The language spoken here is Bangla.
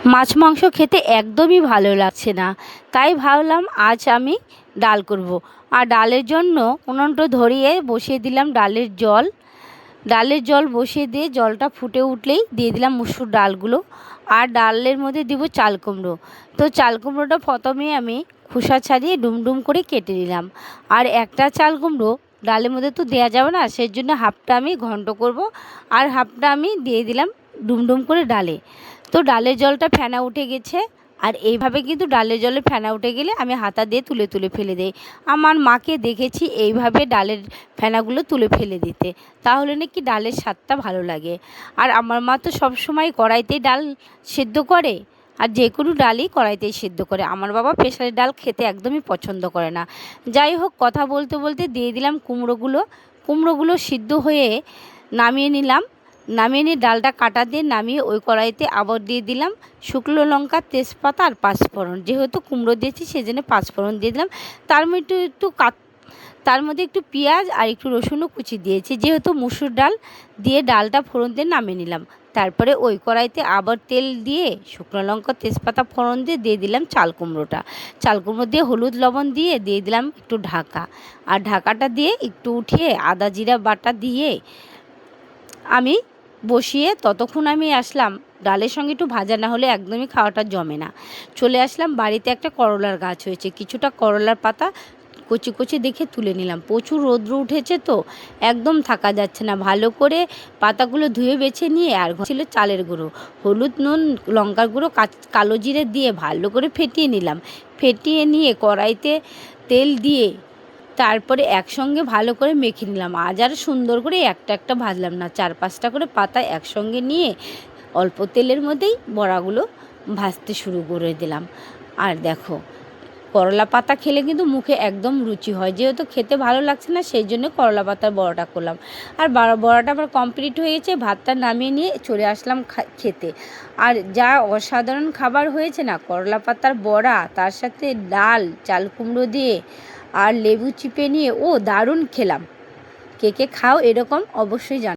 মাছ মাংস খেতে একদমই ভালো লাগছে না, তাই ভাবলাম আজ আমি ডাল করব। আর ডালের জন্য উনুনটা ধরিয়ে বসিয়ে দিলাম ডালের জল বসিয়ে দিয়ে জলটা ফুটে উঠলেই দিয়ে দিলাম মুসুর ডালগুলো। আর ডালের মধ্যে দিব চাল কুমড়ো। তো চাল কুমড়োটা প্রথমে আমি খোসা ছাড়িয়ে ডুমডুম করে কেটে নিলাম। আর একটা চাল কুমড়ো ডালের মধ্যে তো দেওয়া যাবে না, সেই জন্য হাফটা আমি ঘন্ট করব আর হাফটা আমি দিয়ে দিলাম ডুমডুম করে ডালে। তো ডালের জলটা ফেনা উঠে গেছে। আর এইভাবে কিন্তু ডালের জলে ফেনা উঠে গেলে আমি হাতা দিয়ে তুলে তুলে ফেলে দিই। আমার মাকে দেখেছি এইভাবে ডালের ফেনাগুলো তুলে ফেলে দিতে, তাহলে নাকি ডালের স্বাদটা ভালো লাগে। আর আমার মা তো সবসময় কড়াইতেই ডাল সেদ্ধ করে, আর যে কোনো ডালই কড়াইতেই সেদ্ধ করে। আমার বাবা প্রেসারের ডাল খেতে একদমই পছন্দ করে না। যাই হোক, কথা বলতে বলতে দিয়ে দিলাম কুমড়োগুলো সিদ্ধ হয়ে নামিয়ে নিলাম। নামিয়ে নিয়ে ডালটা কাটা দিয়ে নামিয়ে ওই কড়াইতে আবার দিয়ে দিলাম শুকনো লঙ্কা, তেজপাতা আর পাঁচফোড়ন। যেহেতু কুমড়ো দিয়েছি সেজন্য পাঁচফোড়ন দিয়ে দিলাম। তার মধ্যে একটু পেঁয়াজ আর একটু রসুনও কুচি দিয়েছি, যেহেতু মুসুর ডাল দিয়ে ডালটা ফোড়ন দিয়ে নামিয়ে নিলাম। তারপরে ওই কড়াইতে আবার তেল দিয়ে শুকনো লঙ্কা, তেজপাতা ফোড়ন দিয়ে দিলাম চাল কুমড়ো দিয়ে হলুদ লবণ দিয়ে দিলাম একটু ঢাকা। আর ঢাকাটা দিয়ে একটু উঠিয়ে আদা জিরা বাটা দিয়ে আমি বসিয়ে ততক্ষণ আমি আসলাম ডালের সঙ্গে একটু ভাজা না হলে একদমই খাওয়াটা জমে না। চলে আসলাম বাড়িতে একটা করলার গাছ হয়েছে, কিছুটা করলার পাতা কচি কচি দেখে তুলে নিলাম। প্রচুর রৌদ্র উঠেছে তো একদম থাকা যাচ্ছে না। ভালো করে পাতাগুলো ধুয়ে বেছে নিয়ে আর ছিল চালের গুঁড়ো, হলুদ, নুন, লঙ্কার গুঁড়ো, কালো জিরে দিয়ে ভালো করে ফেটিয়ে নিলাম। ফেটিয়ে নিয়ে কড়াইতে তেল দিয়ে তারপরে একসঙ্গে ভালো করে মেখে নিলাম। আজ আর সুন্দর করে একটা একটা ভাজলাম না, 4-5টা করে পাতা একসঙ্গে নিয়ে অল্প তেলের মধ্যেই বড়াগুলো ভাজতে শুরু করে দিলাম। আর দেখো, করলা পাতা খেলে কিন্তু মুখে একদম রুচি হয়। যেহেতু খেতে ভালো লাগছে না সেই জন্য করলা পাতার বড়াটা করলাম। আর বড়াটা আমার কমপ্লিট হয়ে গেছে। ভাতটা নামিয়ে নিয়ে চলে আসলাম খেতে। আর যা অসাধারণ খাবার হয়েছে না, করলা পাতার বড়া তার সাথে ডাল চাল কুমড়ো দিয়ে আর লেবু চিপে নিয়ে দারুণ খেলাম। কে কে খাও এরকম অবশ্যই জানাও।